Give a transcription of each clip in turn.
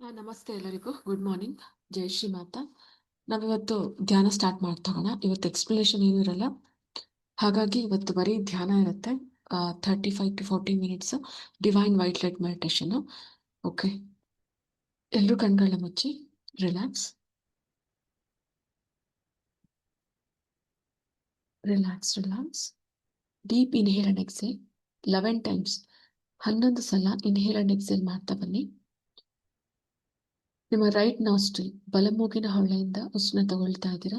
ನಮಸ್ತೆ ಎಲ್ಲರಿಗೂ. Good morning. ಜೈ ಶ್ರೀ ಮಾತಾ. ನಾವಿವತ್ತು ಧ್ಯಾನ ಸ್ಟಾರ್ಟ್ ಮಾಡ್ತೋಗೋಣ. ಇವತ್ತು ಎಕ್ಸ್ಪ್ಲನೇಷನ್ ಏನೂ ಇರಲ್ಲ, ಹಾಗಾಗಿ ಇವತ್ತು ಬರೀ ಧ್ಯಾನ ಇರುತ್ತೆ. 35 to 40 minutes divine white light meditation. Okay, ಎಲ್ಲರೂ ಕಣ್ಗಳನ್ನ ಮುಚ್ಚಿ relax relax relax. Deep inhale and exhale 11 times. 11 ಸಲ ಇನ್ಹೇಲ್ ಅಂಡ್ ಎಕ್ಸೇಲ್ ಮಾಡ್ತಾ ಬನ್ನಿ. ನಿಮ್ಮ ರೈಟ್ ನಾಸ್ಟ್ರಿಲ್ ಬಲಮೂಗಿನ ಹೊಳ್ಳೆಯಿಂದ ಉಸಿರನ್ನ ತಗೊಳ್ತಾ ಇದ್ದೀರಾ.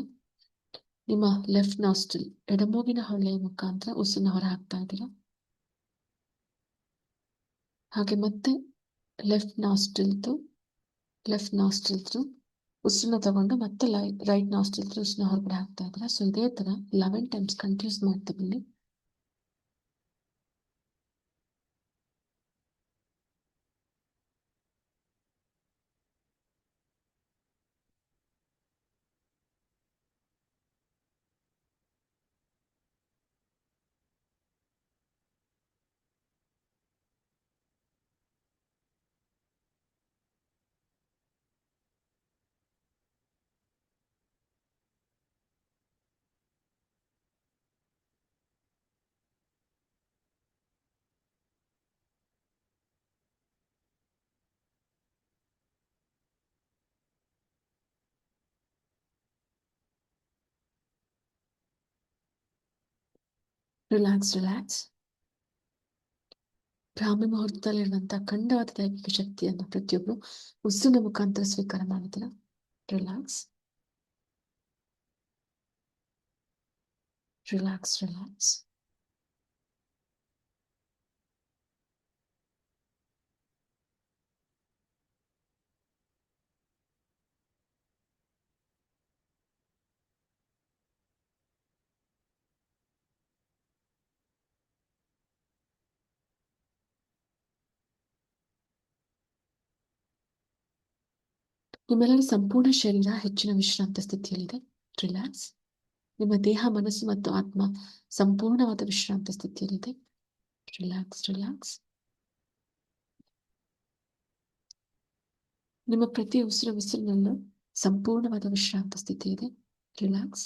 ನಿಮ್ಮ ಲೆಫ್ಟ್ ನಾಸ್ಟ್ರಿಲ್ ಎಡಮೂಗಿನ ಹೊಳ್ಳೆಯ ಮುಖಾಂತರ ಉಸಿರನ್ನ ಹೊರ ಹಾಕ್ತಾ ಇದ್ದೀರಾ. ಹಾಗೆ ಮತ್ತೆ ಲೆಫ್ಟ್ ನಾಸ್ಟ್ರಿಲ್ ಉಸಿರನ್ನ ತಗೊಂಡು ಮತ್ತೆ ರೈಟ್ ನಾಸ್ಟ್ರಿಲ್ ಉಸಿರನ್ನ ಹೊರಗಡೆ ಹಾಕ್ತಾ ಇದ್ದೀರಾ. ಸೊ ಇದೇ ತರ 11 ಟೈಮ್ಸ್ ಕಂಟಿನ್ಯೂಸ್ ಮಾಡ್ತಾ ಬನ್ನಿ. Relax relax. ಬ್ರಾಹ್ಮಿ ಮುಹೂರ್ತದಲ್ಲಿರುವಂತಹ ಅಖಂಡವಾದ ದೈವಿಕ ಶಕ್ತಿಯನ್ನು ಪ್ರತಿಯೊಬ್ಬರು ಉಸಿರಿನ ಮುಖಾಂತರ ಸ್ವೀಕಾರ ಮಾಡಿದ್ದೀರಾ. Relax relax relax. ನಿಮ್ಮೆಲ್ಲರ ಸಂಪೂರ್ಣ ಶರೀರ ಹೆಚ್ಚಿನ ವಿಶ್ರಾಂತ ಸ್ಥಿತಿಯಲ್ಲಿದೆ. ರಿಲ್ಯಾಕ್ಸ್. ನಿಮ್ಮ ದೇಹ, ಮನಸ್ಸು ಮತ್ತು ಆತ್ಮ ಸಂಪೂರ್ಣವಾದ ವಿಶ್ರಾಂತ ಸ್ಥಿತಿಯಲ್ಲಿದೆ. Relax relax. ನಿಮ್ಮ ಪ್ರತಿ ಉಸಿರಿನಲ್ಲೂ ಸಂಪೂರ್ಣವಾದ ವಿಶ್ರಾಂತ ಸ್ಥಿತಿ ಇದೆ. ರಿಲ್ಯಾಕ್ಸ್.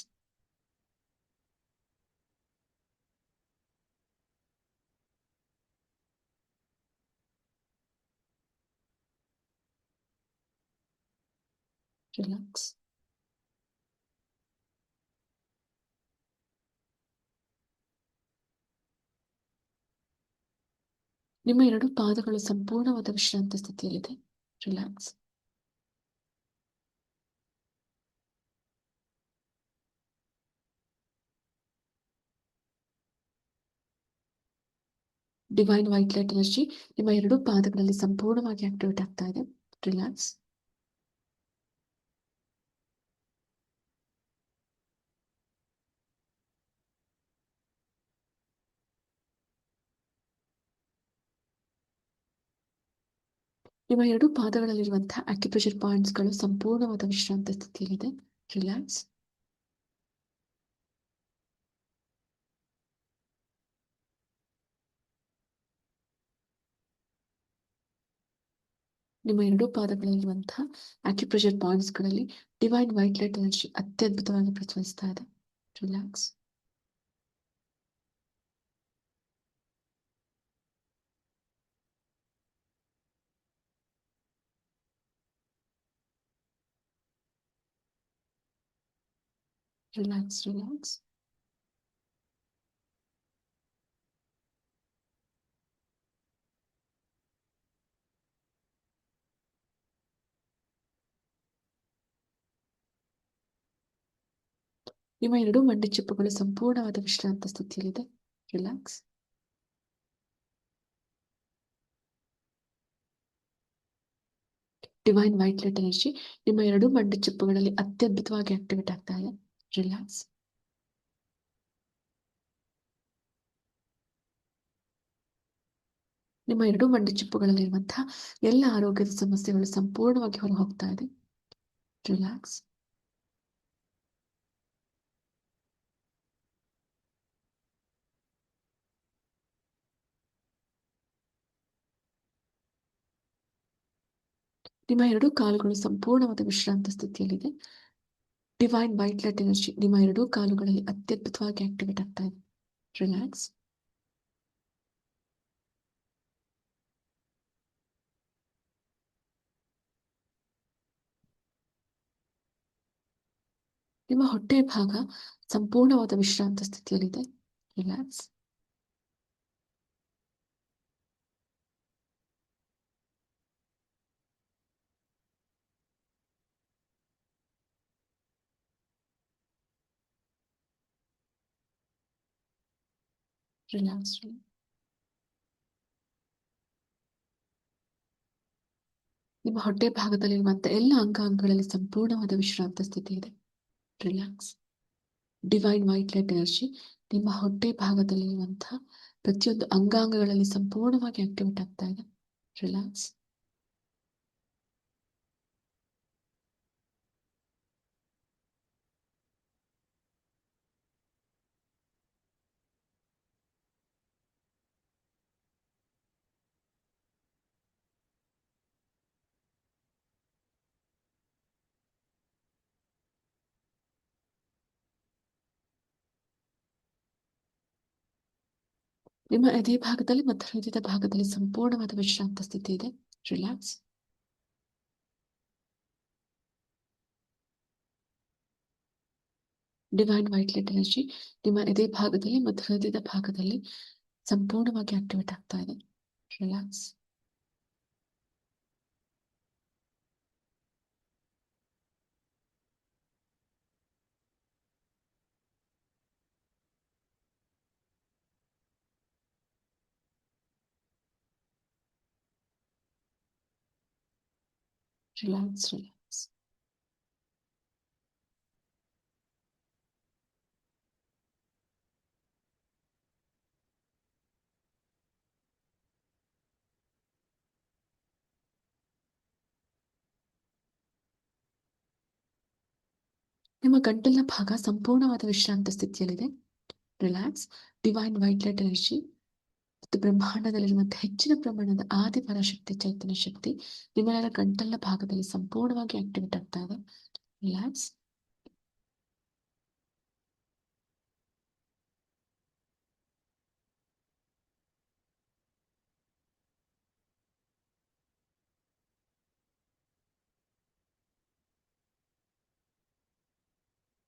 ರಿಲ್ಯಾಕ್ಸ್. ನಿಮ್ಮ ಎರಡು ಪಾದಗಳು ಸಂಪೂರ್ಣವಾದ ವಿಶ್ರಾಂತ ಸ್ಥಿತಿಯಲ್ಲಿದೆ. Relax. Divine white light energy ನಿಮ್ಮ ಎರಡು ಪಾದಗಳಲ್ಲಿ ಸಂಪೂರ್ಣವಾಗಿ ಆಕ್ಟಿವೇಟ್ ಆಗ್ತಾ ಇದೆ. ರಿಲ್ಯಾಕ್ಸ್. ನಿಮ್ಮ ಎರಡು ಪಾದಗಳಲ್ಲಿರುವಂತಹ ಅಕ್ಯುಪ್ರೆಷರ್ ಪಾಯಿಂಟ್ಸ್ಗಳು ಸಂಪೂರ್ಣವಾದ ವಿಶ್ರಾಂತ ಸ್ಥಿತಿಯಲ್ಲಿದೆ. ರಿಲ್ಯಾಕ್ಸ್. ನಿಮ್ಮ ಎರಡು ಪಾದಗಳಲ್ಲಿರುವಂತಹ ಅಕ್ಯುಪ್ರೆಷರ್ ಪಾಯಿಂಟ್ಸ್ಗಳಲ್ಲಿ ಡಿವೈನ್ ವೈಟ್ ಲೈಟ್ ಎನರ್ಜಿ ಅತ್ಯದ್ಭುತವಾಗಿ ಪ್ರಜ್ವಲಿಸ್ತಾ ಇದೆ. ರಿಲ್ಯಾಕ್ಸ್. Relax relax. ನಿಮ್ಮ ಎರಡು ಮಂಡಿ ಚಿಪ್ಪುಗಳು ಸಂಪೂರ್ಣವಾದ ವಿಶ್ರಾಂತ ಸ್ಥಿತಿಯಲ್ಲಿದೆ. Relax. Divine white light energy ನಿಮ್ಮ ಎರಡು ಮಂಡಿ ಚಿಪ್ಪುಗಳಲ್ಲಿ ಅತ್ಯದ್ಭುತವಾಗಿ ಆಕ್ಟಿವೇಟ್ ಆಗ್ತಾ ಇದೆ. ರಿಲ್ಯಾಕ್ಸ್. ನಿಮ್ಮ ಎರಡು ಮಂಡಿ ಚಿಪ್ಪುಗಳಲ್ಲಿರುವಂತಹ ಎಲ್ಲ ಆರೋಗ್ಯದ ಸಮಸ್ಯೆಗಳು ಸಂಪೂರ್ಣವಾಗಿ ಹೊರ ಹೋಗ್ತಾ ಇದೆ. ರಿಲ್ಯಾಕ್ಸ್. ನಿಮ್ಮ ಎರಡೂ ಕಾಲುಗಳು ಸಂಪೂರ್ಣವಾದ ವಿಶ್ರಾಂತ ಸ್ಥಿತಿಯಲ್ಲಿದೆ. ಡಿವೈನ್ ವೈಟ್ ಲೈಟ್ ಎನರ್ಜಿ ನಿಮ್ಮ ಎರಡೂ ಕಾಲುಗಳಲ್ಲಿ ಅತ್ಯದ್ಭುತವಾಗಿ ಆಕ್ಟಿವೇಟ್ ಆಗ್ತಾ ಇದೆ. ರಿಲ್ಯಾಕ್ಸ್. ನಿಮ್ಮ ಹೊಟ್ಟೆಯ ಭಾಗ ಸಂಪೂರ್ಣವಾದ ವಿಶ್ರಾಂತ ಸ್ಥಿತಿಯಲ್ಲಿದೆ. ರಿಲ್ಯಾಕ್ಸ್. ರಿಲ್ಯಾಕ್ಸ್. ನಿಮ್ಮ ಹೊಟ್ಟೆ ಭಾಗದಲ್ಲಿರುವಂತಹ ಎಲ್ಲ ಅಂಗಾಂಗಗಳಲ್ಲಿ ಸಂಪೂರ್ಣವಾದ ವಿಶ್ರಾಂತ ಸ್ಥಿತಿ ಇದೆ. Relax. Divine white light energy ನಿಮ್ಮ ಹೊಟ್ಟೆ ಭಾಗದಲ್ಲಿರುವಂತಹ ಪ್ರತಿಯೊಂದು ಅಂಗಾಂಗಗಳಲ್ಲಿ ಸಂಪೂರ್ಣವಾಗಿ ಆಕ್ಟಿವೇಟ್ ಆಗ್ತಾ ಇದೆ. ರಿಲ್ಯಾಕ್ಸ್. ನಿಮ್ಮ ಎದೆ ಭಾಗದಲ್ಲಿ ಮತ್ತು ಹೃದಯದ ಭಾಗದಲ್ಲಿ ಸಂಪೂರ್ಣವಾದ ವಿಶ್ರಾಂತ ಸ್ಥಿತಿ ಇದೆ. Relax. Divine white light energy ನಿಮ್ಮ ಎದೆ ಭಾಗದಲ್ಲಿ ಮತ್ತು ಹೃದಯದ ಭಾಗದಲ್ಲಿ ಸಂಪೂರ್ಣವಾಗಿ ಆಕ್ಟಿವೇಟ್ ಆಗ್ತಾ ಇದೆ. ರಿಲ್ಯಾಕ್ಸ್. ರಿಲ್ಯಾಕ್ಸ್. ರಿಲ್ಯಾಕ್ಸ್. ನಿಮ್ಮ ಗಂಟಲಿನ ಭಾಗ ಸಂಪೂರ್ಣವಾದ ವಿಶ್ರಾಂತ ಸ್ಥಿತಿಯಲ್ಲಿದೆ. Relax. Divine white light energy ಮತ್ತು ಬ್ರಹ್ಮಾಂಡದಲ್ಲಿರುವಂತಹ ಹೆಚ್ಚಿನ ಪ್ರಮಾಣದ ಆದಿಪರಾಶಕ್ತಿ ಚೈತನ್ಯ ಶಕ್ತಿ ನಿಮ್ಮೆಲ್ಲರ ಗಂಟಲಿನ ಭಾಗದಲ್ಲಿ ಸಂಪೂರ್ಣವಾಗಿ ಆಕ್ಟಿವೇಟ್ ಆಗ್ತಾ ಇದೆ. Relax.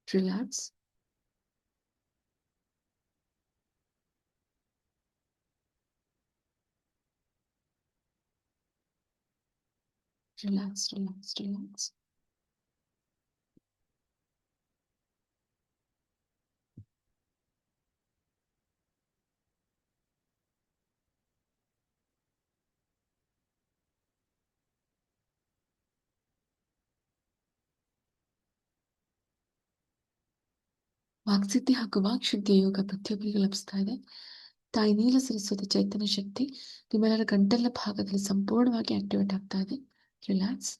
Relax. Relax. Relax. Relax. ವಾಕ್ಸಿದ್ಧಿ ಹಾಗೂ ವಾಕ್ಶುದ್ಧಿಯ ಯೋಗ ಪ್ರತಿಯೊಬ್ಬರಿಗೂ ಲಭಿಸ್ತಾ ಇದೆ. ತಾಯಿ ನೀಲ ಸರಸ್ವತಿ ಚೈತನ್ಯ ಶಕ್ತಿ ನಿಮ್ಮೆಲ್ಲರ ಗಂಟಲಿನ ಭಾಗದಲ್ಲಿ ಸಂಪೂರ್ಣವಾಗಿ ಆಕ್ಟಿವೇಟ್ ಆಗ್ತಾ ಇದೆ. ರಿಲ್ಯಾಕ್ಸ್.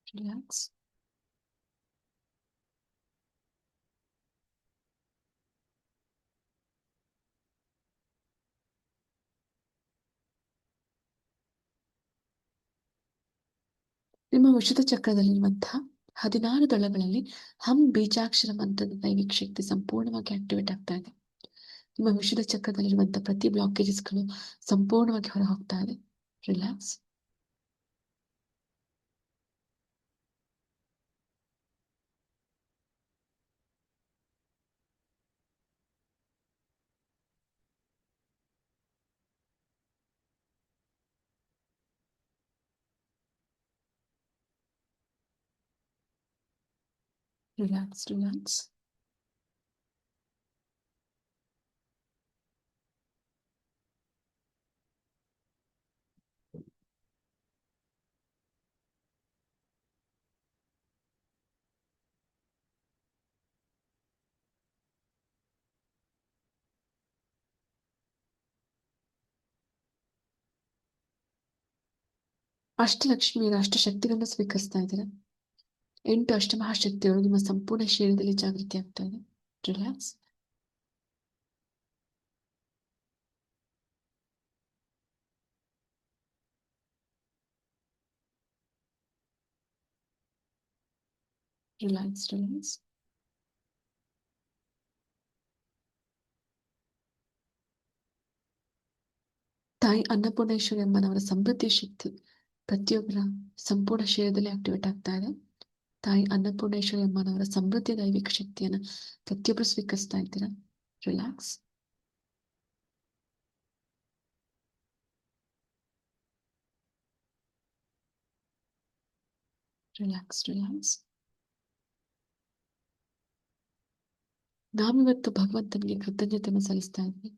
ರಿಲ್ಯಾಕ್ಸ್. ನಿಮ್ಮ ವಶದ ಚಕ್ರದಲ್ಲಿರುವಂತಹ 16 ದಳಗಳಲ್ಲಿ ಬೀಜಾಕ್ಷರ ಮಂತ್ರದ ದೈವಿಕ ಶಕ್ತಿ ಸಂಪೂರ್ಣವಾಗಿ ಆಕ್ಟಿವೇಟ್ ಆಗ್ತಾ ಇದೆ. ನಿಮ್ಮ ವಿಷುದ ಚಕ್ರದಲ್ಲಿರುವಂತಹ ಪ್ರತಿ ಬ್ಲಾಕೇಜಸ್ಗಳು ಸಂಪೂರ್ಣವಾಗಿ ಹೊರ ಹೋಗ್ತಾ ಇದೆ. ರಿಲ್ಯಾಕ್ಸ್. ರಿಲ್ಯಾಕ್ಸ್. ರಿಲ್ಯಾಕ್ಸ್. ಅಷ್ಟಲಕ್ಷ್ಮಿಯರ ಅಷ್ಟಶಕ್ತಿಗಳನ್ನು ಸ್ವೀಕರಿಸ್ತಾ ಇದ್ದೀರಾ. 8 ಅಷ್ಟಮಹಾಶಕ್ತಿಗಳು ನಿಮ್ಮ ಸಂಪೂರ್ಣ ಶರೀರದಲ್ಲಿ ಜಾಗೃತಿ ಆಗ್ತಾ ಇದೆ. ರಿಲ್ಯಾಕ್ಸ್. ರಿಲ್ಯಾಕ್ಸ್. ರಿಲ್ಯಾಕ್ಸ್. ತಾಯಿ ಅನ್ನಪೂರ್ಣೇಶ್ವರಿ ಅಮ್ಮನವರ ಸಮೃದ್ಧಿ ಶಕ್ತಿ ಪ್ರತಿಯೊಬ್ಬರ ಸಂಪೂರ್ಣ ಶರೀರದಲ್ಲಿ ಆಕ್ಟಿವೇಟ್ ಆಗ್ತಾ ಇದೆ. ತಾಯಿ ಅನ್ನಪೂರ್ಣೇಶ್ವರಿ ಅಮ್ಮನವರ ಸಮೃದ್ಧಿ ದೈವಿಕ ಶಕ್ತಿಯನ್ನು ಪ್ರತಿಯೊಬ್ಬರು ಸ್ವೀಕರಿಸ್ತಾ ಇದ್ದೀರಾ. ರಿಲ್ಯಾಕ್ಸ್. ರಿಲ್ಯಾಕ್ಸ್. ರಿಲ್ಯಾಕ್ಸ್. ನಾವಿವತ್ತು ಭಗವಂತನಿಗೆ ಕೃತಜ್ಞತೆಯನ್ನು ಸಲ್ಲಿಸ್ತಾ ಇದ್ವಿ.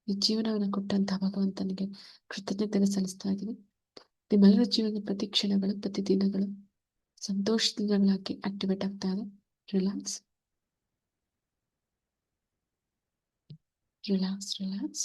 ಈ ಜೀವನವನ್ನು ಕೊಟ್ಟಂತಹ ಭಗವಂತನಿಗೆ ಕೃತಜ್ಞತೆಯನ್ನು ಸಲ್ಲಿಸ್ತಾ ಇದ್ದೀವಿ. ನಿಮ್ಮೆಲ್ಲರ ಜೀವನದ ಪ್ರತಿ ಕ್ಷಣಗಳು ಪ್ರತಿ ದಿನಗಳು ಸಂತೋಷ ದಿನಗಳಾಗಿ ಆಕ್ಟಿವೇಟ್ ಆಗ್ತಾ ಇದೆ. ರಿಲ್ಯಾಕ್ಸ್. ರಿಲ್ಯಾಕ್ಸ್. ರಿಲ್ಯಾಕ್ಸ್.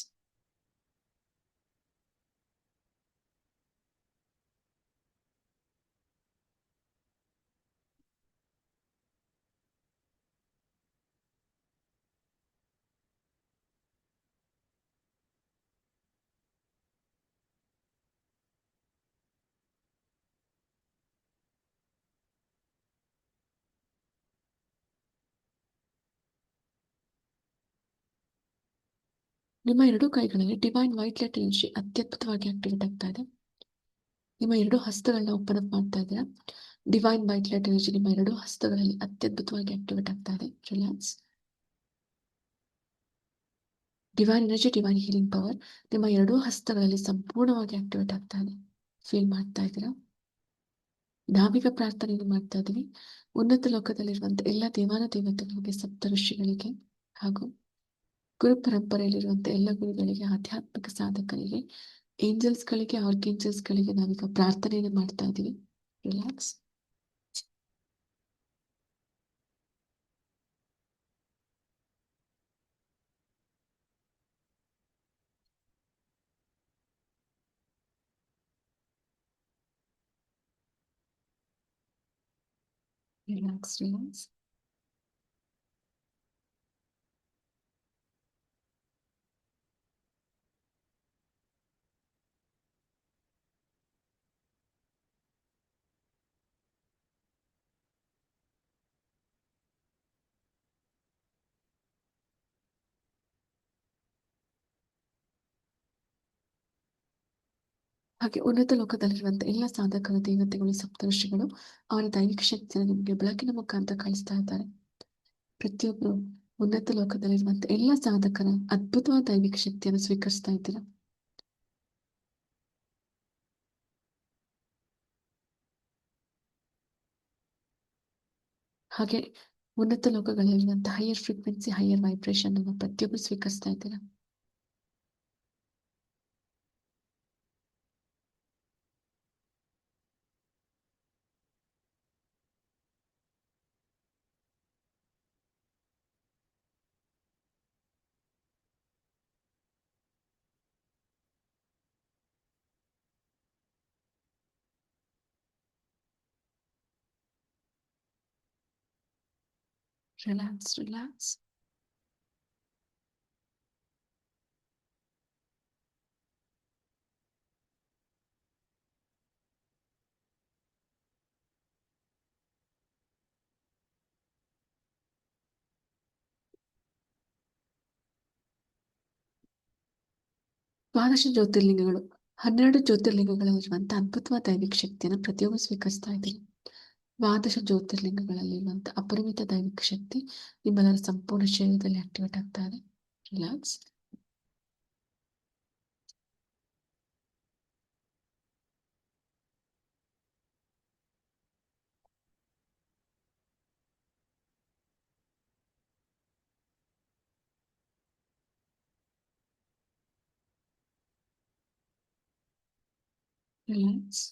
ನಿಮ್ಮ ಎರಡೂ ಕೈಗಳಲ್ಲಿ ಡಿವೈನ್ ವೈಟ್ ಲೈಟ್ ಎನರ್ಜಿ ಅತ್ಯದ್ಭುತವಾಗಿ ಆಕ್ಟಿವೇಟ್ ಆಗ್ತಾ ಇದೆ. ನಿಮ್ಮ ಎರಡು ಹಸ್ತಗಳನ್ನ ಓಪನ್ ಅಪ್ ಮಾಡ್ತಾ ಇದ್ದೀರಾ. ಡಿವೈನ್ ವೈಟ್ ಲೈಟ್ ಎನರ್ಜಿ ನಿಮ್ಮ ಎರಡು ಹಸ್ತಗಳಲ್ಲಿ ಅತ್ಯದ್ಭುತವಾಗಿ ಆಕ್ಟಿವೇಟ್ ಆಗ್ತಾ ಇದೆ. Relax. Divine energy, divine healing power ನಿಮ್ಮ ಎರಡೂ ಹಸ್ತಗಳಲ್ಲಿ ಸಂಪೂರ್ಣವಾಗಿ ಆಕ್ಟಿವೇಟ್ ಆಗ್ತಾ ಇದೆ. ಫೀಲ್ ಮಾಡ್ತಾ ಇದ್ದೀರಾ. ನಾವೀಗ ಪ್ರಾರ್ಥನೆಯನ್ನು ಮಾಡ್ತಾ ಇದ್ದೀವಿ. ಉನ್ನತ ಲೋಕದಲ್ಲಿರುವಂತಹ ಎಲ್ಲ ದೇವಾನ ದೇವತೆಗಳಿಗೆ, ಸಪ್ತ ಋಷಿಗಳಿಗೆ ಹಾಗೂ ಗುರು ಪರಂಪರೆಯಲ್ಲಿರುವಂತಹ ಎಲ್ಲ ಗುರುಗಳಿಗೆ, ಆಧ್ಯಾತ್ಮಿಕ ಸಾಧಕರಿಗೆ, ಏಂಜಲ್ಸ್ಗಳಿಗೆ, ಆರ್ಕೇಂಜಲ್ಸ್ಗಳಿಗೆ ನಾವೀಗ ಪ್ರಾರ್ಥನೆಯನ್ನು ಮಾಡ್ತಾ ಇದ್ದೀವಿ. ರಿಲ್ಯಾಕ್ಸ್. ರಿಲ್ಯಾಕ್ಸ್. ರಿಲ್ಯಾಕ್ಸ್. ಹಾಗೆ ಉನ್ನತ ಲೋಕದಲ್ಲಿರುವಂತಹ ಎಲ್ಲ ಸಾಧಕರ ದೇವತೆಗಳು, ಸಪ್ತಋಷಿಗಳು ಅವರ ದೈವಿಕ ಶಕ್ತಿಯನ್ನು ನಿಮಗೆ ಬೆಳಕಿನ ಮುಖಾಂತರ ಕಳಿಸ್ತಾ ಇದ್ದಾರೆ. ಪ್ರತಿಯೊಬ್ಬರು ಉನ್ನತ ಲೋಕದಲ್ಲಿರುವಂತಹ ಎಲ್ಲ ಸಾಧಕರ ಅದ್ಭುತವಾದ ದೈವಿಕ ಶಕ್ತಿಯನ್ನು ಸ್ವೀಕರಿಸ್ತಾ ಇದ್ದೀರಾ. ಹಾಗೆ ಉನ್ನತ ಲೋಕಗಳಲ್ಲಿರುವಂತಹ ಹೈಯರ್ ಫ್ರೀಕ್ವೆನ್ಸಿ, ಹೈಯರ್ ವೈಬ್ರೇಷನ್ ಅನ್ನು ಪ್ರತಿಯೊಬ್ಬರು ಸ್ವೀಕರಿಸ್ತಾ ಇದ್ದೀರಾ. ರಿಲ್ಯಾಕ್ಸ್. ರಿಲ್ಯಾಕ್ಸ್. ದ್ವಾದಶ ಜ್ಯೋತಿರ್ಲಿಂಗಗಳು, 12 ಜ್ಯೋತಿರ್ಲಿಂಗಗಳಲ್ಲಿರುವಂತಹ ಅದ್ಭುತವಾದ ದೈವಿಕ ಶಕ್ತಿಯನ್ನು ಪ್ರತಿಯೊಬ್ಬರು ಸ್ವೀಕರಿಸ್ತಾ ಇದ್ದೀರಿ. ದ್ವಾದಶ ಜ್ಯೋತಿರ್ಲಿಂಗಗಳಲ್ಲಿರುವಂತಹ ಅಪರಿಮಿತ ದೈವಿಕ ಶಕ್ತಿ ನಿಮ್ಮೆಲ್ಲರ ಸಂಪೂರ್ಣ ಶರೀರದಲ್ಲಿ ಆಕ್ಟಿವೇಟ್ ಆಗ್ತಾ ಇದೆ. ರಿಲ್ಯಾಕ್ಸ್. ರಿಲ್ಯಾಕ್ಸ್.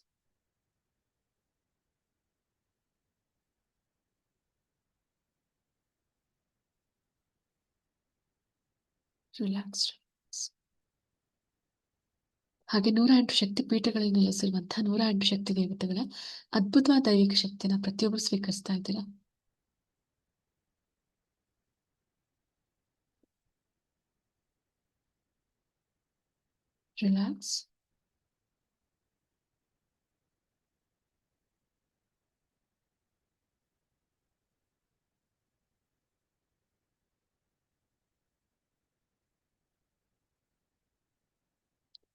ರಿಲ್ಯಾಕ್ಸ್. ಹಾಗೆ 108 ಶಕ್ತಿ ಪೀಠಗಳಲ್ಲಿ ನೆಲೆಸಿರುವಂತಹ 108 ಶಕ್ತಿ ದೇವತೆಗಳ ಅದ್ಭುತವಾದ ದೈವಿಕ ಶಕ್ತಿನ ಪ್ರತಿಯೊಬ್ಬರು ಸ್ವೀಕರಿಸ್ತಾ ಇದ್ದೀರಾ. ರಿಲ್ಯಾಕ್ಸ್.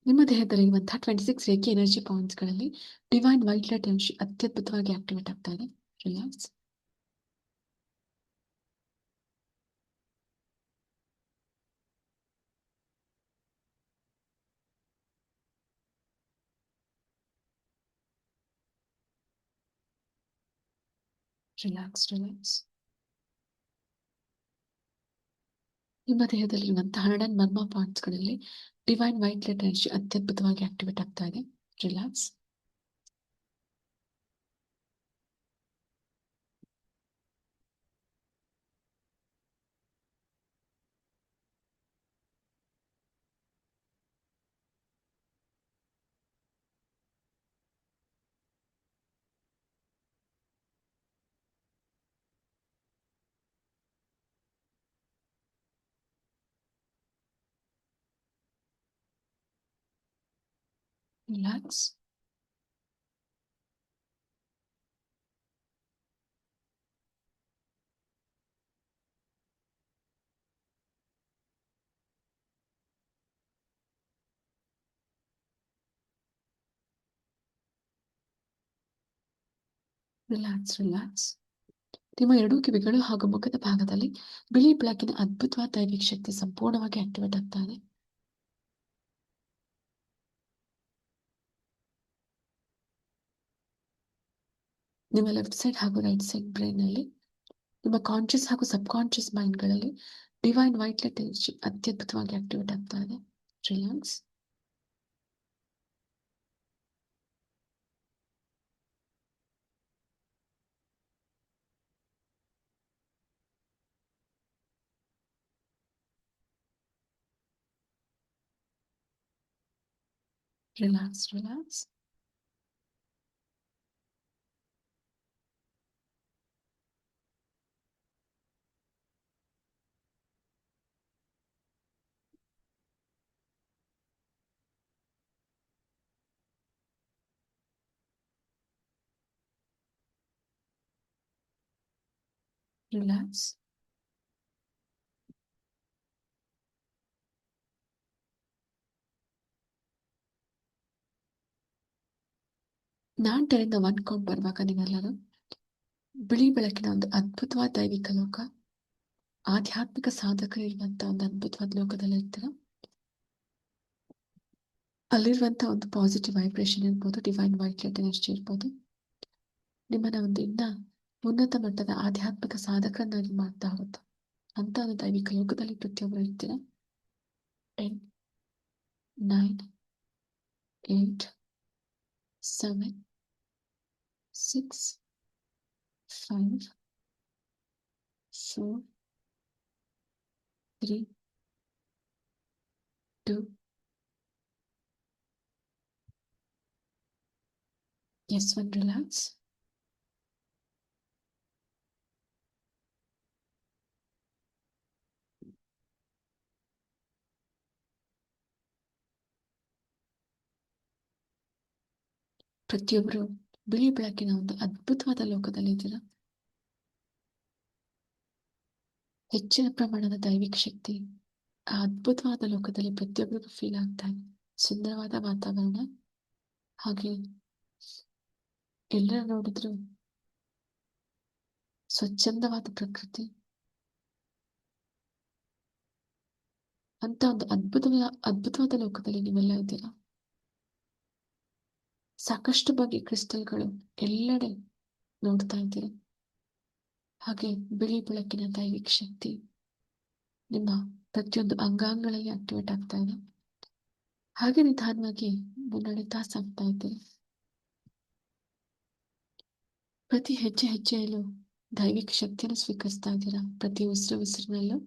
ನಿಮ್ಮ ದೇಹದಲ್ಲಿರುವಂತಹ 26 ರೇಖಿ ಎನರ್ಜಿ ಪಾಯಿಂಟ್ಸ್ಗಳಲ್ಲಿ ಡಿವೈನ್ ವೈಟ್ ಲೈಟ್ ಎನರ್ಜಿ ಅತ್ಯದ್ಭುತವಾಗಿ ಆಕ್ಟಿವೇಟ್ ಆಗ್ತಾ ಇದೆ. ರಿಲ್ಯಾಕ್ಸ್. ರಿಲ್ಯಾಕ್ಸ್. ರಿಲ್ಯಾಕ್ಸ್. ನಿಮ್ಮ ದೇಹದಲ್ಲಿರುವಂತಹ 100 ಮರ್ಮ ಪಾಯಿಂಟ್ಸ್ಗಳಲ್ಲಿ ಡಿವೈನ್ ವೈಟ್ ಲೈಟ್ ಎನರ್ಜಿ ಅತ್ಯದ್ಭುತವಾಗಿ ಆಕ್ಟಿವೇಟ್ ಆಗ್ತಾ ಇದೆ. ರಿಲ್ಯಾಕ್ಸ್. ರಿಲ್ಯಾಕ್ಸ್. ರಿಲ್ಯಾಕ್ಸ್. ರಿಲ್ಯಾಕ್ಸ್. ನಿಮ್ಮ ಎರಡೂ ಕಿವಿಗಳು ಹಾಗೂ ಮುಖದ ಭಾಗದಲ್ಲಿ ಬಿಳಿ ಬೆಳಕಿನ ಅದ್ಭುತವಾದ ದೈವಿಕ ಶಕ್ತಿ ಸಂಪೂರ್ಣವಾಗಿ ಆಕ್ಟಿವೇಟ್ ಆಗ್ತಾ ಇದೆ. ನಿಮ್ಮ ಲೆಫ್ಟ್ ಸೈಡ್ ಹಾಗೂ ರೈಟ್ ಸೈಡ್ ಬ್ರೈನ್ ನಲ್ಲಿ ನಿಮ್ಮ ಕಾನ್ಶಿಯಸ್ ಹಾಗೂ ಸಬ್ ಕಾನ್ಶಿಯಸ್ ಮೈಂಡ್ಗಳಲ್ಲಿ ಡಿವೈನ್ ವೈಟ್ ಲೈಟ್ ಎನರ್ಜಿ ಅತ್ಯದ್ಭುತವಾಗಿ ಆಕ್ಟಿವೇಟ್ ಆಗ್ತಾ ಇದೆ. ರಿಲ್ಯಾಕ್ಸ್. ರಿಲ್ಯಾಕ್ಸ್. ರಿಲ್ಯಾಕ್ಸ್. ರಿಲ್ಯಾಕ್ಸ್. ನಾನ್ 10 ಇಂದ 1 ಕೌಂಟ್ ಬರುವಾಗ ನೀವೆಲ್ಲರೂ ಬಿಳಿ ಬೆಳಕಿನ ಒಂದು ಅದ್ಭುತವಾದ ದೈವಿಕ ಲೋಕ, ಆಧ್ಯಾತ್ಮಿಕ ಸಾಧಕರಿರುವಂತಹ ಒಂದು ಅದ್ಭುತವಾದ ಲೋಕದಲ್ಲಿ ಇರ್ತೀರ. ಅಲ್ಲಿರುವಂತಹ ಒಂದು ಪಾಸಿಟಿವ್ ವೈಬ್ರೇಷನ್ ಇರ್ಬೋದು, ಡಿವೈನ್ ವೈಟ್ ಲೈಟ್ ಎನರ್ಜಿ ಇರ್ಬೋದು, ನಿಮ್ಮನ್ನ ಒಂದು ಇನ್ನ ಉನ್ನತ ಮಟ್ಟದ ಆಧ್ಯಾತ್ಮಿಕ ಸಾಧಕರನ್ನಾಗಿ ಮಾಡ್ತಾ ಹೋಗುತ್ತೆ. ಅಂತ ಒಂದು ದೈವಿಕ ಲೋಕದಲ್ಲಿ ಪ್ರತಿಯೊಬ್ಬರು ಇರ್ತೀರ. 10, 9, 8, 7, 6, 5, 4, 3, 2, yes, 1. ರಿಲ್ಯಾಕ್ಸ್. ಪ್ರತಿಯೊಬ್ಬರು ಬಿಳಿ ಬೆಳಕಿನ ಒಂದು ಅದ್ಭುತವಾದ ಲೋಕದಲ್ಲಿ ಇದ್ದೀರಾ. ಹೆಚ್ಚಿನ ಪ್ರಮಾಣದ ದೈವಿಕ ಶಕ್ತಿ ಆ ಅದ್ಭುತವಾದ ಲೋಕದಲ್ಲಿ ಪ್ರತಿಯೊಬ್ಬರಿಗೂ ಫೀಲ್ ಆಗ್ತಾ ಇದೆ. ಸುಂದರವಾದ ವಾತಾವರಣ, ಹಾಗೆ ಎಲ್ಲರ ನೋಡಿದ್ರು ಸ್ವಚ್ಛಂದವಾದ ಪ್ರಕೃತಿ, ಅಂತ ಒಂದು ಅದ್ಭುತವಾದ ಲೋಕದಲ್ಲಿ ನೀವೆಲ್ಲ ಇದ್ದೀರಾ. ಸಾಕಷ್ಟು ಬಗೆಯ ಕ್ರಿಸ್ಟಲ್ಗಳು ಎಲ್ಲೆಡೆ ನೋಡ್ತಾ ಇದ್ದೀರಾ. ಹಾಗೆ ಬಿಳಿ ಬೆಳಕಿನ ದೈವಿಕ ಶಕ್ತಿ ನಿಮ್ಮ ಪ್ರತಿಯೊಂದು ಅಂಗಾಂಗಗಳಲ್ಲಿ ಆಕ್ಟಿವೇಟ್ ಆಗ್ತಾ ಇದೆ. ಹಾಗೆ ನಿಧಾನವಾಗಿ ಮುನ್ನಡೆತಾ ಸಾಗ್ತಾ ಇದ್ದೀರಿ. ಪ್ರತಿ ಹೆಜ್ಜೆಯಲ್ಲೂ ದೈವಿಕ ಶಕ್ತಿಯನ್ನು ಸ್ವೀಕರಿಸ್ತಾ ಇದ್ದೀರಾ. ಪ್ರತಿ ಉಸಿರಿನಲ್ಲೂ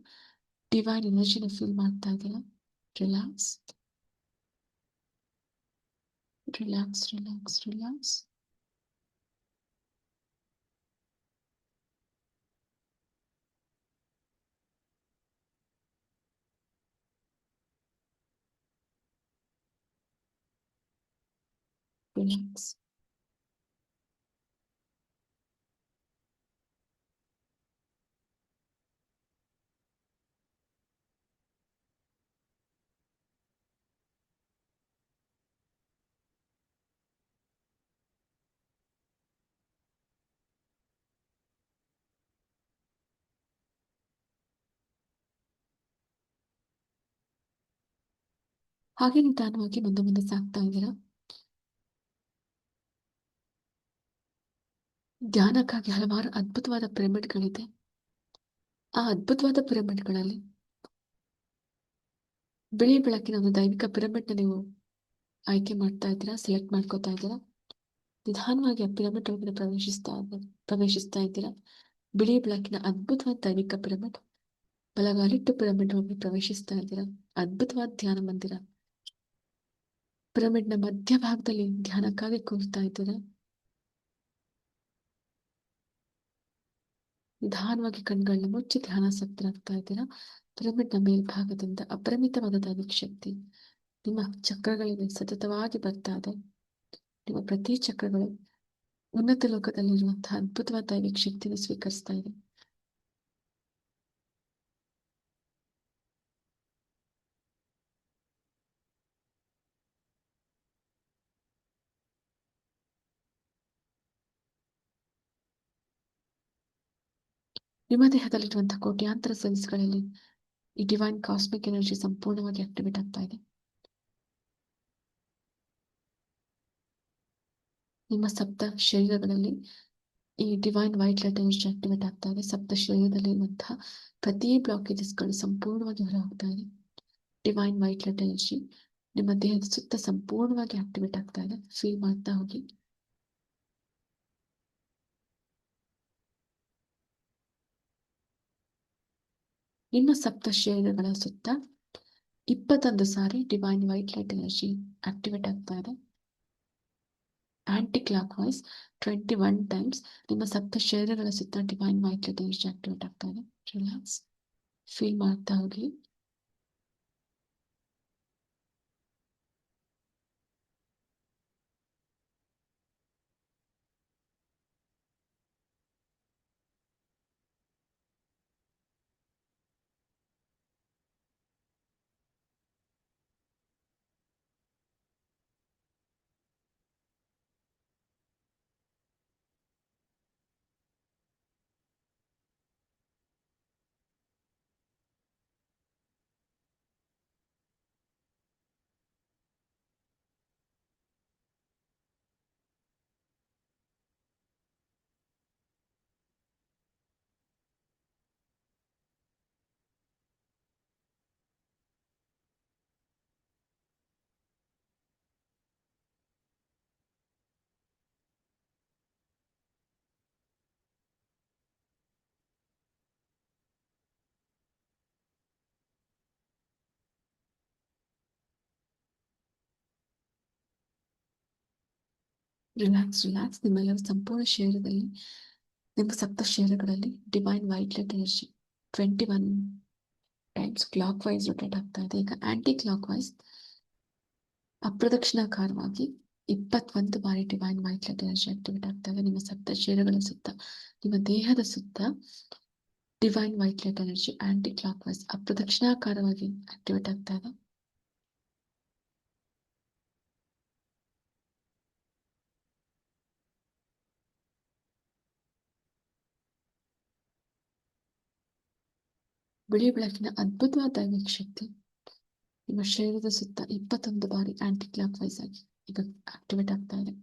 ಡಿವೈನ್ ಎನರ್ಜಿನ ಫೀಲ್ ಮಾಡ್ತಾ ಇದ್ದೀರಾ. Relax. Relax, relax, relax. Relax. ಹಾಗೆ ನಿಧಾನವಾಗಿ ಮುಂದೆ ಮುಂದೆ ಸಾಗ್ತಾ ಇದ್ದೀರಾ. ಧ್ಯಾನಕ್ಕಾಗಿ ಹಲವಾರು ಅದ್ಭುತವಾದ ಪಿರಮಿಡ್ಗಳಿದೆ. ಆ ಅದ್ಭುತವಾದ ಪಿರಮಿಡ್ಗಳಲ್ಲಿ ಬಿಳಿ ಬೆಳಕಿನ ಒಂದು ದೈವಿಕ ಪಿರಮಿಡ್ನ ನೀವು ಆಯ್ಕೆ ಮಾಡ್ತಾ ಇದ್ದೀರಾ, ಸೆಲೆಕ್ಟ್ ಮಾಡ್ಕೋತಾ ಇದ್ದೀರಾ. ನಿಧಾನವಾಗಿ ಆ ಪಿರಮಿಡ್ ಒಳಗಡೆ ಪ್ರವೇಶಿಸ್ತಾ ಇದ್ದೀರಾ. ಬಿಳಿ ಬೆಳಕಿನ ಅದ್ಭುತವಾದ ದೈವಿಕ ಪಿರಮಿಡ್, ಬಲಗಾಲಿಟ್ಟು ಪಿರಮಿಡ್ ಒಳಗೆ ಪ್ರವೇಶಿಸ್ತಾ ಇದ್ದೀರಾ. ಅದ್ಭುತವಾದ ಧ್ಯಾನ ಮಂದಿರ. ಪಿರಮಿಡ್ನ ಮಧ್ಯಭಾಗದಲ್ಲಿ ಧ್ಯಾನಕ್ಕಾಗಿ ಕೂರ್ತಾ ಇದ್ದೀರಾ. ನಿಧಾನವಾಗಿ ಕಣ್ಗಳನ್ನ ಮುಚ್ಚಿ ಧ್ಯಾನಾಸಕ್ತರಾಗ್ತಾ ಇದ್ದೀರಾ. ಪಿರಮಿಡ್ನ ಮೇಲ್ಭಾಗದಿಂದ ಅಪರಿಮಿತವಾದ ದೈವಿಕ ಶಕ್ತಿ ನಿಮ್ಮ ಚಕ್ರಗಳಿಗೆ ಸತತವಾಗಿ ಬರ್ತಾ ಇದೆ. ನಿಮ್ಮ ಪ್ರತಿ ಚಕ್ರಗಳು ಉನ್ನತ ಲೋಕದಲ್ಲಿರುವಂತಹ ಅದ್ಭುತವಾದ ದೈವಿಕ ಶಕ್ತಿಯನ್ನು ಸ್ವೀಕರಿಸ್ತಾ ಇದೆ. ನಿಮ್ಮ ದೇಹದಲ್ಲಿರುವಂತಹ ಕೋಟ್ಯಾಂತರ ಸೆಲ್ಸ್ಗಳಲ್ಲಿ ಈ ಡಿವೈನ್ ಕಾಸ್ಮಿಕ್ ಎನರ್ಜಿ ಸಂಪೂರ್ಣವಾಗಿ ಆಕ್ಟಿವೇಟ್ ಆಗ್ತಾ ಇದೆ. ನಿಮ್ಮ ಸಪ್ತ ಶರೀರಗಳಲ್ಲಿ ಈ divine white light energy activate ಆಗ್ತಾ ಇದೆ. ಸಪ್ತ ಶರೀರದಲ್ಲಿ ಇರುವಂತಹ ಪ್ರತಿ ಬ್ಲಾಕೇಜಸ್ಗಳು ಸಂಪೂರ್ಣವಾಗಿ ಹೊರ ಹೋಗ್ತಾ ಇದೆ. ಡಿವೈನ್ ವೈಟ್ ಲೈಟ್ ಎನರ್ಜಿ ನಿಮ್ಮ ದೇಹದ ಸುತ್ತ ಸಂಪೂರ್ಣವಾಗಿ ಆಕ್ಟಿವೇಟ್ ಆಗ್ತಾ ಇದೆ. ಫೀಲ್ ಮಾಡ್ತಾ ಹೋಗಿ. ನಿಮ್ಮ ಸಪ್ತ ಶರೀರಗಳ ಸುತ್ತ 21 ಸಾರಿ divine white light energy activate ಆಗ್ತಾ ಇದೆ. ಆಂಟಿ ಕ್ಲಾಕ್ ವೈಸ್ 21 ಟೈಮ್ಸ್ ನಿಮ್ಮ ಸಪ್ತ ಶರೀರಗಳ ಸುತ್ತ divine white light energy activate ಆಗ್ತಾ ಇದೆ. ರಿಲ್ಯಾಕ್ಸ್. ಫೀಲ್ ಮಾಡ್ತಾ ಹೋಗಿ. Relax, relax. ನಿಮ್ಮೆಲ್ಲರ ಸಂಪೂರ್ಣ ಶರೀರದಲ್ಲಿ ನಿಮ್ಮ ಸಪ್ತ ಶರೀರಗಳಲ್ಲಿ divine white light energy 21 times clockwise rotate ಆಗ್ತಾ ಇದೆ. ಈಗ ಆಂಟಿ ಕ್ಲಾಕ್ ವೈಸ್ ಅಪ್ರದಕ್ಷಿಣಾಕಾರವಾಗಿ 21 ಬಾರಿ divine white light energy activate ಆಗ್ತಾ ಇದೆ. ನಿಮ್ಮ ಸಪ್ತ ಶರೀರಗಳ ಸುತ್ತ, ನಿಮ್ಮ ದೇಹದ ಸುತ್ತ divine white light energy anticlockwise ಅಪ್ರದಕ್ಷಿಣಾಕಾರವಾಗಿ ಆಕ್ಟಿವೇಟ್ ಆಗ್ತಾ ಇದೆ. ಬಿಳಿ ಬೆಳಕಿನ ಅದ್ಭುತವಾದ ದೈವಿಕ ಶಕ್ತಿ ನಿಮ್ಮ ಶರೀರದ ಸುತ್ತ 21 ಬಾರಿ ಆಂಟಿ ಕ್ಲಾಕ್ ವೈಸ್ ಆಗಿ ಈಗ ಆಕ್ಟಿವೇಟ್ ಆಗ್ತಾ ಇದೆ.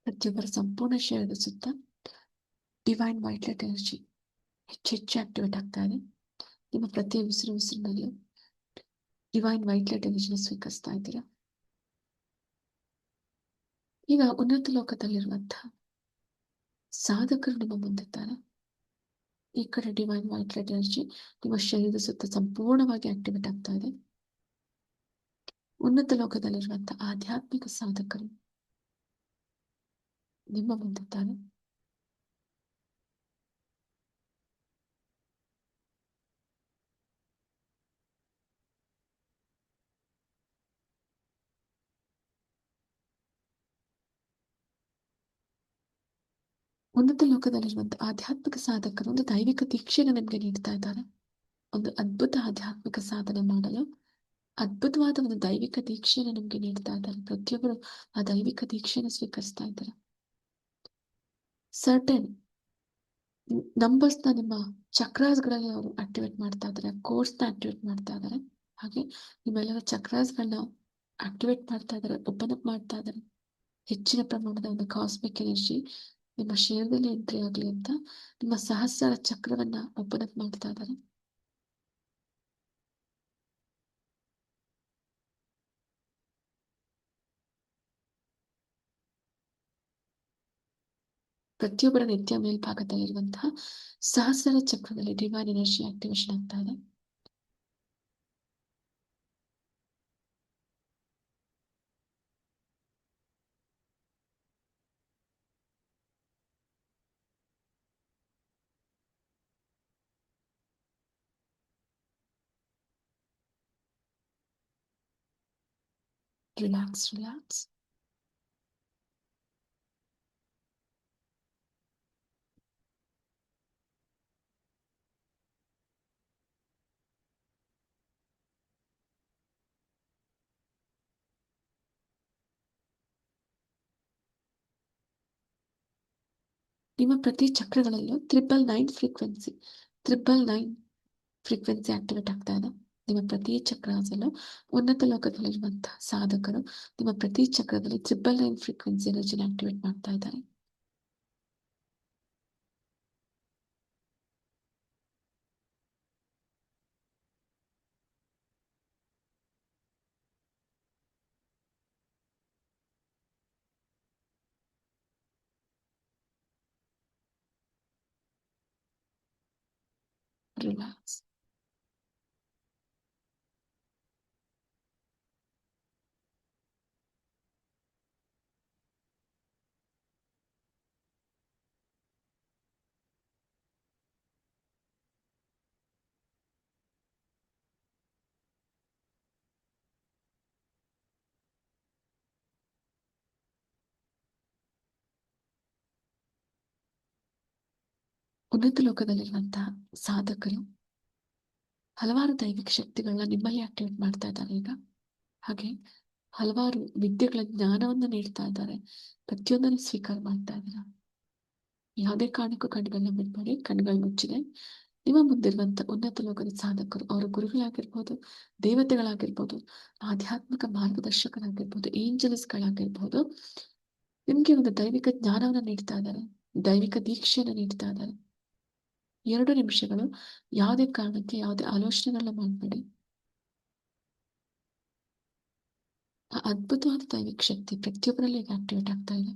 ಪ್ರತಿಯೊಬ್ಬರ ಸಂಪೂರ್ಣ ಶರೀರದ ಸುತ್ತ ಡಿವೈನ್ ವೈಟ್ ಲೈಟ್ ಎನರ್ಜಿ ಹೆಚ್ಚು ಹೆಚ್ಚು ಆಕ್ಟಿವೇಟ್ ಆಗ್ತಾ ಇದೆ. ನಿಮ್ಮ ಪ್ರತಿ ಉಸಿರಿನಲ್ಲೂ ಡಿವೈನ್ ವೈಟ್ ಲೈಟ್ ಎನರ್ಜಿನ ಸ್ವೀಕರಿಸ್ತಾ ಇದ್ದೀರಾ. ಈಗ ಉನ್ನತ ಲೋಕದಲ್ಲಿರುವಂತಹ ಸಾಧಕರು ನಿಮ್ಮ ಮುಂದಿದ್ದಾರೆ. ಈ ಕಡೆ ಡಿವೈನ್ ವೈಟ್ ಲೈಟ್ ಎನರ್ಜಿ ನಿಮ್ಮ ಶರೀರದ ಸುತ್ತ ಸಂಪೂರ್ಣವಾಗಿ ಆಕ್ಟಿವೇಟ್ ಆಗ್ತಾ ಇದೆ. ಉನ್ನತ ಲೋಕದಲ್ಲಿರುವಂತಹ ಆಧ್ಯಾತ್ಮಿಕ ಸಾಧಕರು ನಿಮ್ಮ ಮುಂದಿದ್ದಾರೆ. ಉನ್ನತ ಲೋಕದಲ್ಲಿರುವಂತಹ ಆಧ್ಯಾತ್ಮಿಕ ಸಾಧಕರು ಒಂದು ದೈವಿಕ ದೀಕ್ಷೆಯನ್ನು ನಿಮಗೆ ನೀಡ್ತಾ ಇದ್ದಾರೆ. ಒಂದು ಅದ್ಭುತ ಆಧ್ಯಾತ್ಮಿಕ ಸಾಧನೆ ಮಾಡಲು ಅದ್ಭುತವಾದ ಒಂದು ದೈವಿಕ ದೀಕ್ಷೆಯನ್ನು ನಿಮಗೆ ನೀಡ್ತಾ ಇದ್ದಾರೆ. ಪ್ರತಿಯೊಬ್ಬರು ಆ ದೈವಿಕ ದೀಕ್ಷೆಯನ್ನು ಸ್ವೀಕರಿಸ್ತಾ ಇದ್ದಾರೆ. ಸರ್ಟನ್ ನಂಬರ್ಸ್ನ ನಿಮ್ಮ ಚಕ್ರಾಸ್ಗಳಲ್ಲಿ ಅವರು ಆಕ್ಟಿವೇಟ್ ಮಾಡ್ತಾ ಇದ್ದಾರೆ, ಕೋರ್ಸ್ನ ಆಕ್ಟಿವೇಟ್ ಮಾಡ್ತಾ ಇದ್ದಾರೆ. ಹಾಗೆ ನಿಮ್ಮೆಲ್ಲರ ಚಕ್ರಾಸ್ಗಳನ್ನ ಆಕ್ಟಿವೇಟ್ ಮಾಡ್ತಾ ಇದ್ದಾರೆ, ಓಪನ್ ಅಪ್ ಮಾಡ್ತಾ ಇದ್ದಾರೆ. ಹೆಚ್ಚಿನ ಪ್ರಮಾಣದ ಒಂದು ಕಾಸ್ಮಿಕ್ ಎನರ್ಜಿ ನಿಮ್ಮ ಶರೀರದಲ್ಲಿ ಎಂಟ್ರಿ ಆಗಲಿ ಅಂತ ನಿಮ್ಮ ಸಹಸ್ರ ಚಕ್ರವನ್ನ ಓಪನ್ ಅಪ್ ಮಾಡ್ತಾ ಇದ್ದಾರೆ. ಪ್ರತಿಯೊಬ್ಬರ ನಿತ್ಯ ಮೇಲ್ಭಾಗದಲ್ಲಿರುವಂತಹ ಸಹಸ್ರ ಚಕ್ರದಲ್ಲಿ ಡಿವೈನ್ ಎನರ್ಜಿ ಆಕ್ಟಿವೇಶನ್ ಆಗ್ತಾ ಇದೆ. Relax relax. ನಿಮ್ಮ ಪ್ರತಿ ಚಕ್ರಗಳಲ್ಲೂ 999 ಫ್ರೀಕ್ವೆನ್ಸಿ ಆಕ್ಟಿವೇಟ್ ಆಗ್ತಾ ಇದೆ. ನಿಮ್ಮ ಪ್ರತಿ ಚಕ್ರದಲ್ಲೂ ಉನ್ನತ ಲೋಕದಲ್ಲಿರುವಂತಹ ಸಾಧಕರು ನಿಮ್ಮ ಪ್ರತಿ ಚಕ್ರದಲ್ಲಿ 999 ಫ್ರೀಕ್ವೆನ್ಸಿ ಎನರ್ಜಿನ ಆಕ್ಟಿವೇಟ್ ಮಾಡ್ತಾ ಇದ್ದಾರೆ. ರಿಲ್ಯಾಕ್ಸ್. ಉನ್ನತ ಲೋಕದಲ್ಲಿರುವಂತಹ ಸಾಧಕರು ಹಲವಾರು ದೈವಿಕ ಶಕ್ತಿಗಳನ್ನ ನಿಮ್ಮಲ್ಲಿ ಆಕ್ಟಿವೇಟ್ ಮಾಡ್ತಾ ಇದ್ದಾರೆ ಈಗ. ಹಾಗೆ ಹಲವಾರು ವಿದ್ಯೆಗಳ ಜ್ಞಾನವನ್ನು ನೀಡ್ತಾ ಇದ್ದಾರೆ. ಪ್ರತಿಯೊಂದನ್ನು ಸ್ವೀಕಾರ ಮಾಡ್ತಾ ಇದ್ದೀರಾ. ಯಾವುದೇ ಕಾರಣಕ್ಕೂ ಕಣ್ಗಳನ್ನ ಬಿಡ್ಬೇಡಿ, ಕಣ್ಗಳು ಮುಚ್ಚಿದೆ. ನಿಮ್ಮ ಮುಂದಿರುವಂತ ಉನ್ನತ ಲೋಕದ ಸಾಧಕರು, ಅವರ ಗುರುಗಳಾಗಿರ್ಬೋದು, ದೇವತೆಗಳಾಗಿರ್ಬೋದು, ಆಧ್ಯಾತ್ಮಿಕ ಮಾರ್ಗದರ್ಶಕರಾಗಿರ್ಬೋದು, ಏಂಜಲ್ಸ್ಗಳಾಗಿರ್ಬೋದು, ನಿಮ್ಗೆ ಒಂದು ದೈವಿಕ ಜ್ಞಾನವನ್ನು ನೀಡ್ತಾ ಇದ್ದಾರೆ, ದೈವಿಕ ದೀಕ್ಷೆಯನ್ನು ನೀಡ್ತಾ ಇದ್ದಾರೆ. 2 ನಿಮಿಷಗಳು ಯಾವುದೇ ಕಾರಣಕ್ಕೆ ಯಾವುದೇ ಆಲೋಚನೆಗಳನ್ನ ಮಾಡಬೇಡಿ. ಆ ಅದ್ಭುತವಾದ ದೈವಿಕ ಶಕ್ತಿ ಪ್ರತಿಯೊಬ್ಬರಲ್ಲಿ ಈಗ ಆಕ್ಟಿವೇಟ್ ಆಗ್ತಾ ಇದೆ.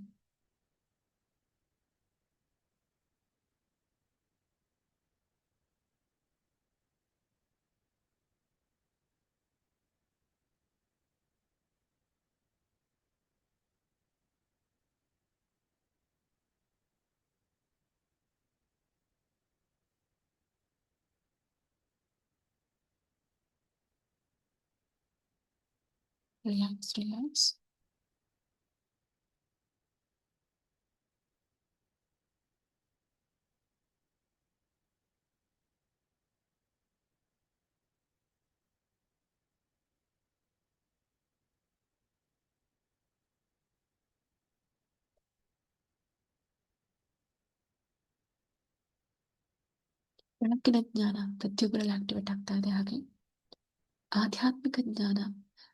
Relax relax. ಬೆಳಕಿನ ಜ್ಞಾನ ಪ್ರತಿಯೊಬ್ಬರಲ್ಲಿ ಆಕ್ಟಿವೇಟ್ ಆಗ್ತಾ ಇದೆ. ಹಾಗೆ ಆಧ್ಯಾತ್ಮಿಕ ಜ್ಞಾನ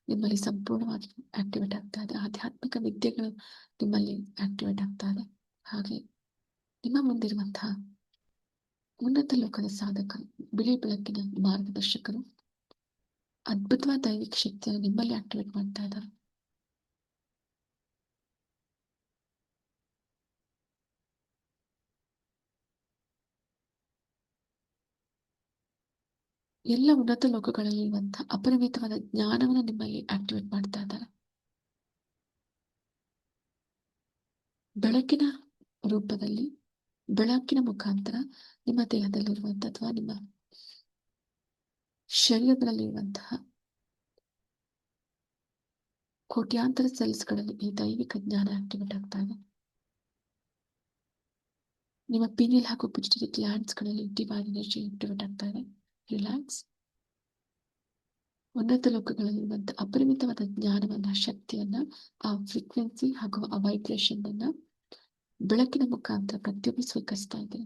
ನಿಮ್ಮಲ್ಲಿ ಸಂಪೂರ್ಣವಾಗಿ ಆಕ್ಟಿವೇಟ್ ಆಗ್ತಾ ಇದೆ. ಆಧ್ಯಾತ್ಮಿಕ ವಿದ್ಯೆಗಳು ನಿಮ್ಮಲ್ಲಿ ಆಕ್ಟಿವೇಟ್ ಆಗ್ತಾ ಇದೆ. ಹಾಗೆ ನಿಮ್ಮ ಮುಂದಿರುವಂತಹ ಉನ್ನತ ಲೋಕದ ಸಾಧಕರು, ಬಿಳಿ ಬೆಳಕಿನ ಮಾರ್ಗದರ್ಶಕರು ಅದ್ಭುತವಾದ ದೈವಿಕ ಶಕ್ತಿಯನ್ನು ನಿಮ್ಮಲ್ಲಿ ಆಕ್ಟಿವೇಟ್ ಮಾಡ್ತಾ ಇದ್ದಾರೆ. ಎಲ್ಲ ಉನ್ನತ ಲೋಕಗಳಲ್ಲಿರುವಂತಹ ಅಪರಿಮಿತವಾದ ಜ್ಞಾನವನ್ನು ನಿಮ್ಮಲ್ಲಿ ಆಕ್ಟಿವೇಟ್ ಮಾಡ್ತಾ ಇದ್ದಾರೆ. ಬೆಳಕಿನ ರೂಪದಲ್ಲಿ, ಬೆಳಕಿನ ಮುಖಾಂತರ ನಿಮ್ಮ ದೇಹದಲ್ಲಿರುವಂತಹ ಅಥವಾ ನಿಮ್ಮ ಶರೀರದಲ್ಲಿರುವಂತಹ ಕೋಟ್ಯಾಂತರ ಸೆಲ್ಸ್ಗಳಲ್ಲಿ ಈ ದೈವಿಕ ಜ್ಞಾನ ಆಕ್ಟಿವೇಟ್ ಆಗ್ತಾ ಇದೆ. ನಿಮ್ಮ ಪಿನಿಯಲ್ ಹಾಗೂ ಪಿಟ್ಯುಟರಿ ಗ್ಲ್ಯಾಂಡ್ಸ್ಗಳಲ್ಲಿ ಡಿವೈನ್ ಎನರ್ಜಿ ಆಕ್ಟಿವೇಟ್ ಆಗ್ತಾ ಇದೆ. ರಿಲ್ಯಾಕ್ಸ್. ಉನ್ನತ ಲೋಕಗಳಲ್ಲಿರುವಂತಹ ಅಪರಿಮಿತವಾದ ಜ್ಞಾನವನ್ನ, ಶಕ್ತಿಯನ್ನ, ಆ ಫ್ರೀಕ್ವೆನ್ಸಿ ಹಾಗೂ ಆ ವೈಬ್ರೇಷನ್ ಅನ್ನ ಬೆಳಕಿನ ಮುಖಾಂತರ ಪ್ರತಿಯೊಬ್ಬರು ಸ್ವೀಕರಿಸ್ತಾ ಇದ್ದಾರೆ.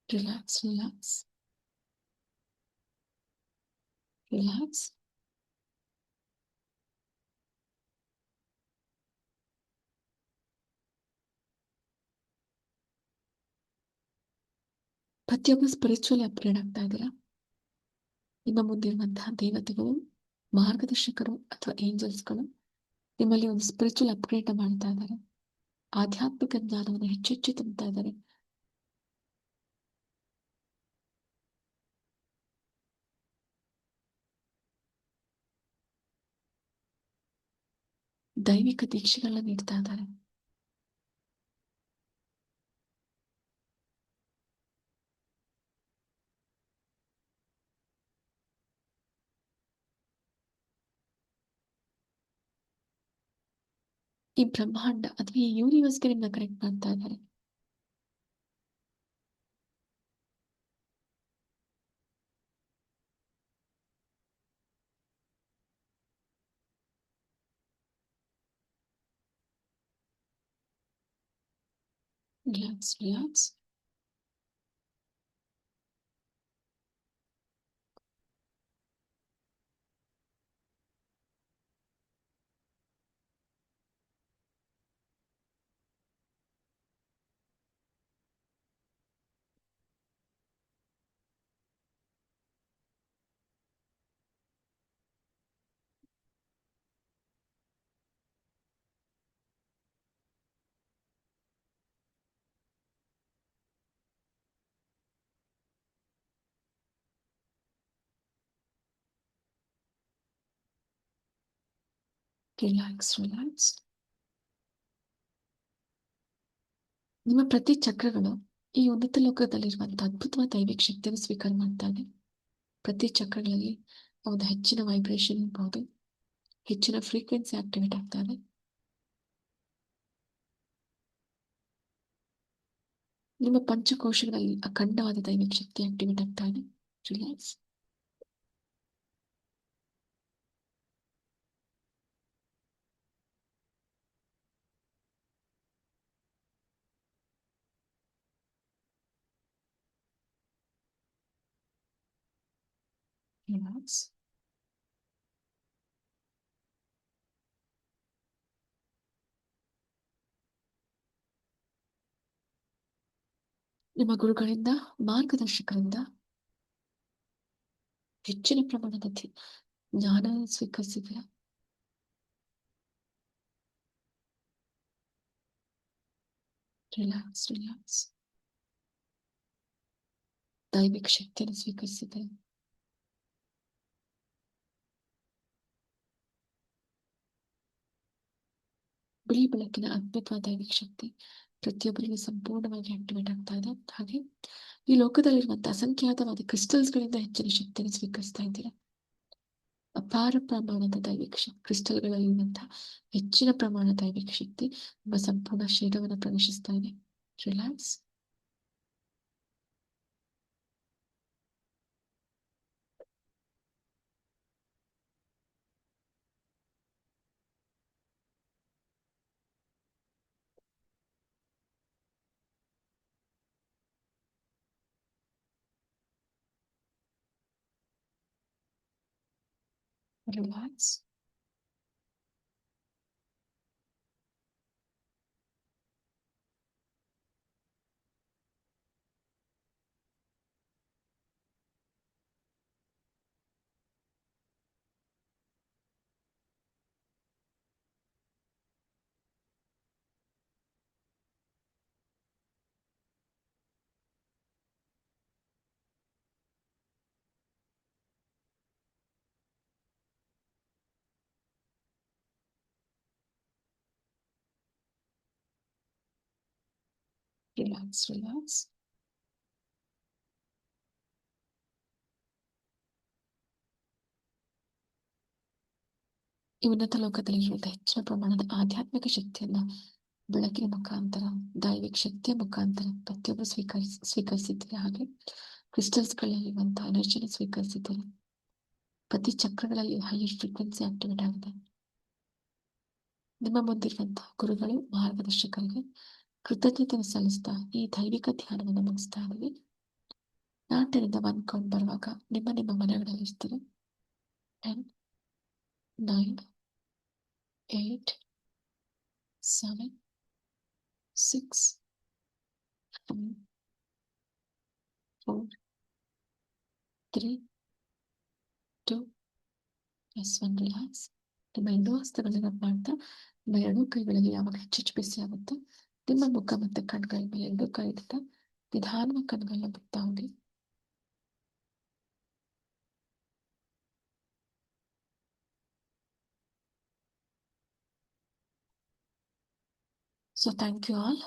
Relax, relax, relax. ಪ್ರತಿಯೊಬ್ಬರು ಸ್ಪಿರಿಚುವಲಿ ಅಪ್ಗ್ರೇಡ್ ಆಗ್ತಾ ಇದ್ದೀರಾ. ನಿಮ್ಮ ಮುಂದಿರುವಂತಹ ದೇವತೆಗಳು, ಮಾರ್ಗದರ್ಶಕರು ಅಥವಾ ಏಂಜಲ್ಸ್ಗಳು ನಿಮ್ಮಲ್ಲಿ ಒಂದು ಸ್ಪಿರಿಚುವಲ್ ಅಪ್ಗ್ರೇಡ್ ಮಾಡ್ತಾ ಇದ್ದಾರೆ. ಆಧ್ಯಾತ್ಮಿಕ ಜ್ಞಾನವನ್ನು ಹೆಚ್ಚೆಚ್ಚು ತುಂಬುತ್ತಾ ಇದ್ದಾರೆ. ದೈವಿಕ ದೀಕ್ಷೆಗಳನ್ನ ನೀಡ್ತಾ ಇದ್ದಾರೆ. ಈ ಬ್ರಹ್ಮಾಂಡ ಅಥವಾ ಈ ಯೂನಿವರ್ಸ್ಗೆ ನಿಮ್ಮನ್ನ ಕನೆಕ್ಟ್ ಮಾಡ್ತಾ ಇದ್ದಾರೆ. Relax, relax. Relax, relax. ನಿಮ್ಮ ಪ್ರತಿ ಚಕ್ರಗಳು ಈ ಉನ್ನತ ಲೋಕದಲ್ಲಿರುವಂತಹ ಅದ್ಭುತವಾದ ದೈವಿಕ ಶಕ್ತಿಯನ್ನು ಸ್ವೀಕಾರ ಮಾಡ್ತಾ ಇದೆ. ಪ್ರತಿ ಚಕ್ರಗಳಲ್ಲಿ ಒಂದು ಹೆಚ್ಚಿನ ವೈಬ್ರೇಷನ್ ಇರಬಹುದು, ಹೆಚ್ಚಿನ ಫ್ರೀಕ್ವೆನ್ಸಿ ಆಕ್ಟಿವೇಟ್ ಆಗ್ತಾ ಇದೆ. ನಿಮ್ಮ ಪಂಚಕೋಶಗಳಲ್ಲಿ ಅಖಂಡವಾದ ದೈವಿಕ ಶಕ್ತಿ ಆಕ್ಟಿವೇಟ್ ಆಗ್ತಾ ಇದೆ. ರಿಲ್ಯಾಕ್ಸ್. ರಿಲ್ಯಾಕ್ಸ್. ನಿಮ್ಮ ಗುರುಗಳಿಂದ, ಮಾರ್ಗದರ್ಶಕರಿಂದ ಹೆಚ್ಚಿನ ಪ್ರಮಾಣದ ಜ್ಞಾನ ಸ್ವೀಕರಿಸಿದ್ದೀರಾ. Relax, relax. ದೈವಿಕ ಶಕ್ತಿಯನ್ನು ಸ್ವೀಕರಿಸಿದ್ದೀರಾ. ಬಿಳಿ ಬೆಳಕಿನ ಅದ್ಭುತವಾದ ದೈವಿಕ ಶಕ್ತಿ ಪ್ರತಿಯೊಬ್ಬರಿಗೆ ಸಂಪೂರ್ಣವಾಗಿ ಆಕ್ಟಿವೇಟ್ ಆಗ್ತಾ ಇದೆ. ಹಾಗೆ ಈ ಲೋಕದಲ್ಲಿರುವಂತಹ ಅಸಂಖ್ಯಾತವಾದ ಕ್ರಿಸ್ಟಲ್ಸ್ ಗಳಿಂದ ಹೆಚ್ಚಿನ ಶಕ್ತಿಯನ್ನು ಸ್ವೀಕರಿಸ್ತಾ ಇದ್ದೀರಾ. ಅಪಾರ ಪ್ರಮಾಣದ ದೈವಿಕ ಶಕ್ತಿ ಕ್ರಿಸ್ಟಲ್ಗಳಲ್ಲಿರುವಂತಹ ಹೆಚ್ಚಿನ ಪ್ರಮಾಣದ ದೈವಿಕ ಶಕ್ತಿ ನಿಮ್ಮ ಸಂಪೂರ್ಣ ಶರೀರವನ್ನು ಪ್ರವೇಶಿಸ್ತಾ ಇದೆ. ರಿಲ್ಯಾಕ್ಸ್. ರಿಲ್ಯಾಕ್ಸ್. ರಿಲ್ಯಾಕ್ಸ್. ರಿಲ್ಯಾಕ್ಸ್. ಈ ಉನ್ನತ ಲೋಕದಲ್ಲಿರುವಂತಹ ಹೆಚ್ಚಿನ ಪ್ರಮಾಣದ ಆಧ್ಯಾತ್ಮಿಕ ಶಕ್ತಿಯನ್ನ ಬೆಳಕಿನ ಮುಖಾಂತರ, ದೈವಿಕ ಶಕ್ತಿಯ ಮುಖಾಂತರ ಪ್ರತಿಯೊಬ್ಬರು ಸ್ವೀಕರಿಸಿದ್ದೀರಿ. ಹಾಗೆ ಕ್ರಿಸ್ಟಲ್ಸ್ಗಳಲ್ಲಿರುವಂತಹ ಎನರ್ಜಿನ ಸ್ವೀಕರಿಸಿದ್ದೀರಿ. ಪ್ರತಿ ಚಕ್ರಗಳಲ್ಲಿ ಹೈಯರ್ ಫ್ರೀಕ್ವೆನ್ಸಿ ಆಕ್ಟಿವೇಟ್ ಆಗಿದೆ. ನಿಮ್ಮ ಮುಂದಿರುವಂತಹ ಗುರುಗಳು, ಮಾರ್ಗದರ್ಶಕರಿಗೆ ಕೃತಜ್ಞತೆಯನ್ನು ಸಲ್ಲಿಸ್ತಾ ಈ ದೈವಿಕ ಧ್ಯಾನವನ್ನು ಮುಗಿಸ್ತಾ ಇದ್ದೀವಿ. ನಾಟಿನಿಂದ 1 ಕೌಂಟ್ ಬರುವಾಗ ನಿಮ್ಮ ಮನೆಗಳಲ್ಲಿ ಇರ್ತೀರಿ. 10, 9, 8, 7, 6, 5, 4, 3, 2, +1. ರಿಲ್ಯಾಕ್ಸ್. ನಿಮ್ಮ 2 ಹಸ್ತಗಳನ್ನ ರಬ್ ಮಾಡ್ತಾ ನಿಮ್ಮ 2 ಕೈಗಳಲ್ಲಿ ಯಾವಾಗ ಹೆಚ್ಚು ಬಿಸಿ ಆಗುತ್ತೆ ನಿಮ್ಮ ಮುಖ ಮತ್ತೆ ಕಣ್ಗಳ ಮೇಲೆ 2 ಕೈ ಇಡ್ತಾ ನಿಧಾನವಾಗಿ ಕಣ್ಗಳನ್ನ ಬಿಡ್ತಾ ಹೋಗಿ. So thank you all.